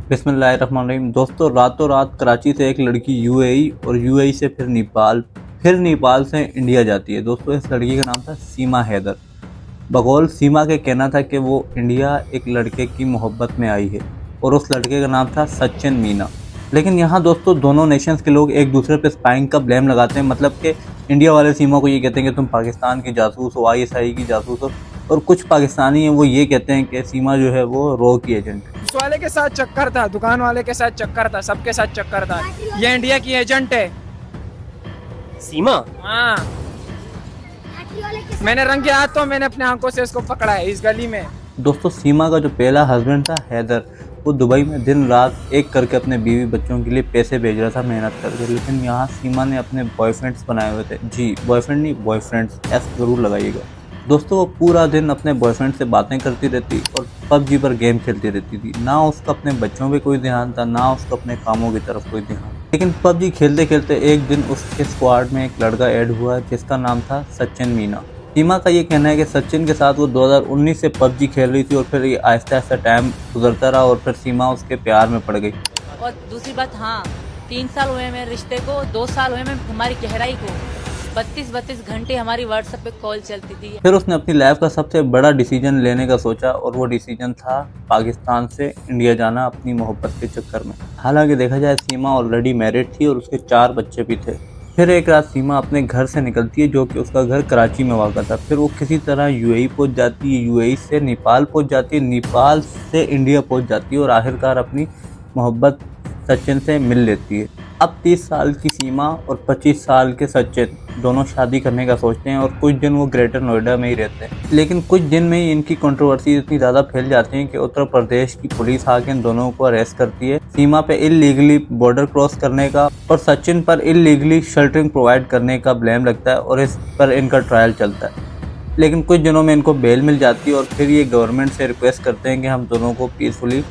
बिस्मिल्लाहिर्रहमानिर्रहीम। दोस्तों, रातों रात कराची से एक लड़की यूएई और यूएई से फिर नेपाल से इंडिया जाती है। दोस्तों, इस लड़की का नाम था सीमा हैदर। बकौल सीमा के कहना था कि वो इंडिया एक लड़के की मोहब्बत में आई है और उस लड़के का नाम था सचिन मीना। लेकिन यहाँ दोस्तों दोनों नेशंस के लोग एक दूसरे पे स्पाइंग का ब्लेम लगाते हैं। मतलब कि इंडिया वाले सीमा को ये कहते हैं कि तुम पाकिस्तान की जासूस हो, आईएसआई की जासूस हो, और कुछ पाकिस्तानी हैं वो ये कहते हैं कि सीमा जो है वो रॉ की एजेंट है। पुलिस वाले के साथ चक्कर था, दुकान वाले के साथ चक्कर था, सबके साथ चक्कर था। ये इंडिया की एजेंट है सीमा। हाँ। मैंने रंगे हाथों मैंने अपने आंखों से उसको पकड़ा है इस गली में। दोस्तों, सीमा का जो पहला हस्बैंड था हैदर, वो दुबई में दिन रात एक करके अपने बीवी बच्चों के लिए पैसे भेज रहा था मेहनत करके। लेकिन यहाँ सीमा ने अपने बॉयफ्रेंड्स बनाए हुए थे। जी, बॉयफ्रेंड नहीं, बॉयफ्रेंड्स, एस जरूर लगाइएगा। दोस्तों, वो पूरा दिन अपने बॉयफ्रेंड से बातें करती रहती और पबजी पर गेम खेलती रहती थी। ना उसका अपने बच्चों पे कोई ध्यान था, ना उसका अपने कामों की तरफ कोई ध्यान। लेकिन पबजी खेलते खेलते एक दिन उसके स्क्वाड में एक लड़का ऐड हुआ जिसका नाम था सचिन मीना। सीमा का ये कहना है कि सचिन के साथ वो 2019 से पबजी खेल रही थी और फिर ये आहिस्ता आहिस्ता टाइम गुजरता रहा और फिर सीमा उसके प्यार में पड़ गई। और दूसरी बात, हाँ, 3 साल हुए मेरे रिश्ते को, 2 साल हुए मैं हमारी गहराई को। 32 घंटे हमारी व्हाट्सएप पे कॉल चलती थी। फिर उसने अपनी लाइफ का सबसे बड़ा डिसीजन लेने का सोचा और वो डिसीजन था पाकिस्तान से इंडिया जाना अपनी मोहब्बत के चक्कर में। हालांकि देखा जाए सीमा ऑलरेडी मैरिड थी और उसके 4 बच्चे भी थे। फिर एक रात सीमा अपने घर से निकलती है जो कि उसका घर कराची में वाक़ा था। फिर वो किसी तरह यूएई पहुंच जाती है, यूएई से नेपाल पहुंच जाती है, नेपाल से इंडिया पहुंच जाती है और आखिरकार अपनी मोहब्बत सचिन से मिल लेती है। अब 30 साल की सीमा और 25 साल के सचिन दोनों शादी करने का सोचते हैं और कुछ दिन वो ग्रेटर नोएडा में ही रहते हैं। लेकिन कुछ दिन में ही इनकी कंट्रोवर्सी इतनी ज़्यादा फैल जाती है कि उत्तर प्रदेश की पुलिस आके इन दोनों को अरेस्ट करती है। सीमा पे इलीगली बॉर्डर क्रॉस करने का और सचिन पर इलीगली शेल्टरिंग प्रोवाइड करने का ब्लेम लगता है और इस पर इनका ट्रायल चलता है। लेकिन कुछ दिनों में इनको बेल मिल जाती है और फिर ये गवर्नमेंट से रिक्वेस्ट करते हैं कि हम दोनों को पीसफुली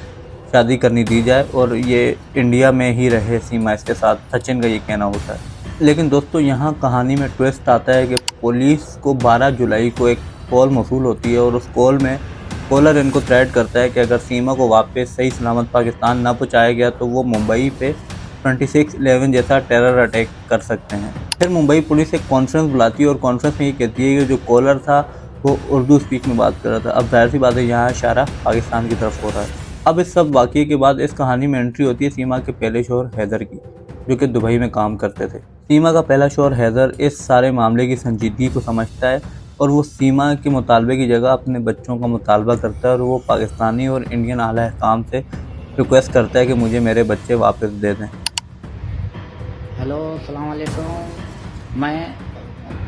शादी करनी दी जाए और ये इंडिया में ही रहे सीमा इसके साथ, सचिन का ये कहना होता है। लेकिन दोस्तों, यहाँ कहानी में ट्विस्ट आता है कि पुलिस को 12 जुलाई को एक कॉल मौसूल होती है और उस कॉल में कॉलर इनको थ्रेट करता है कि अगर सीमा को वापस सही सलामत पाकिस्तान ना पहुँचाया गया तो वो मुंबई पे 26/11 जैसा टेरर अटैक कर सकते हैं। फिर मुंबई पुलिस एक कॉन्फ्रेंस बुलाती है और कॉन्फ्रेंस में ये कहती है कि जो कॉलर था वो उर्दू स्पीक में बात कर रहा था। अब जाहिर सी बात है यहाँ इशारा पाकिस्तान की तरफ हो रहा है। अब इस सब वाक़ये के बाद इस कहानी में एंट्री होती है सीमा के पहले शौहर हैदर की, जो कि दुबई में काम करते थे। सीमा का पहला शौहर हैदर इस सारे मामले की संजीदगी को समझता है और वो सीमा के मुतालबे की जगह अपने बच्चों का मुतालबा करता है और वो पाकिस्तानी और इंडियन आला हकाम से रिक्वेस्ट करता है कि मुझे मेरे बच्चे वापस दे दें। हेलो, अस्सलाम वालेकुम। मैं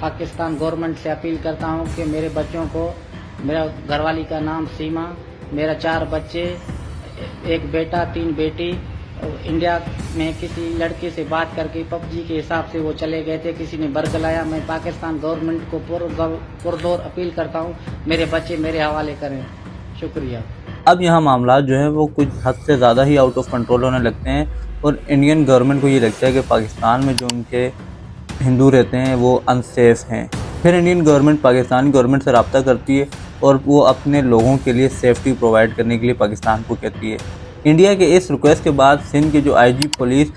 पाकिस्तान गवर्नमेंट से अपील करता हूं कि मेरे बच्चों को, मेरा घरवाली का नाम सीमा, मेरा 4 बच्चे, एक बेटा 3 बेटी, इंडिया में किसी लड़के से बात करके पबजी के हिसाब से वो चले गए थे, किसी ने बरगलाया। मैं पाकिस्तान गवर्नमेंट को पुरजोर अपील करता हूं, मेरे बच्चे मेरे हवाले करें। शुक्रिया। अब यहाँ मामला जो है वो कुछ हद से ज़्यादा ही आउट ऑफ कंट्रोल होने लगते हैं और इंडियन गवर्नमेंट को ये लगता है कि पाकिस्तान में जो उनके हिंदू रहते हैं वो अनसेफ हैं। फिर इंडियन गवर्नमेंट पाकिस्तानी गवर्नमेंट से रब्ता करती है और वो अपने लोगों के लिए सेफ्टी प्रोवाइड करने के लिए पाकिस्तान को कहती है। इंडिया के इस रिक्वेस्ट के बाद सिंध के जो आईजी पुलिस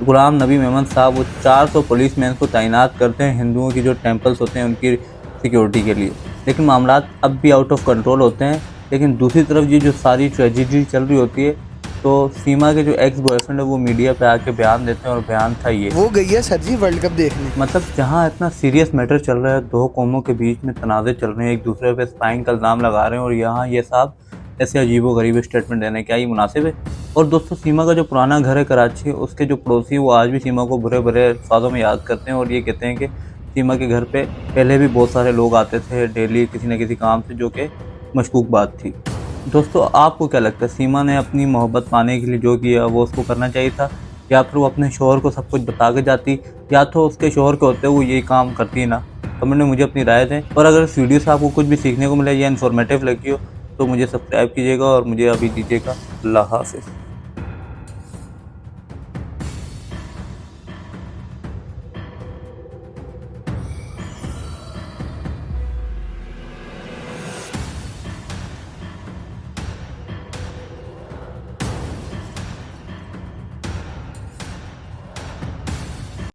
गुलाम नबी मेमन साहब, वो 400 पुलिसमैन को तैनात करते हैं हिंदुओं की जो टेम्पल्स होते हैं उनकी सिक्योरिटी के लिए। लेकिन मामला अब भी आउट ऑफ कंट्रोल होते हैं। लेकिन दूसरी तरफ ये जो सारी ट्रेजिडी चल रही होती है तो सीमा के जो एक्स बॉयफ्रेंड है वो मीडिया पे आके बयान देते हैं और बयान था ये, वो गई है सर जी वर्ल्ड कप देखने। मतलब जहाँ इतना सीरियस मैटर चल रहा है, 2 कौमों के बीच में तनाज़े चल रहे हैं, एक दूसरे पे स्पाइंग का इल्ज़ाम लगा रहे हैं और यहाँ ये साहब ऐसे अजीबोगरीब स्टेटमेंट देने, क्या ये मुनासिब है? और दोस्तों, सीमा का जो पुराना घर है कराची, उसके जो पड़ोसी वो आज भी सीमा को बुरे बुरे अल्फाज़ों में याद करते हैं और ये कहते हैं कि सीमा के घर पे पहले भी बहुत सारे लोग आते थे डेली किसी न किसी काम से, जो कि मशकूक बात थी। दोस्तों, आपको क्या लगता है सीमा ने अपनी मोहब्बत पाने के लिए जो किया वो उसको करना चाहिए था, या फिर वो अपने शौहर को सब कुछ बता के जाती, या तो उसके शौहर के होते वो यही काम करती ना? कमेंट में मुझे अपनी राय दें। और अगर इस वीडियो से आपको कुछ भी सीखने को मिले या इन्फॉर्मेटिव लगी हो तो मुझे सब्सक्राइब कीजिएगा और मुझे अभी दीजिएगा। अल्लाह हाफ़िज़।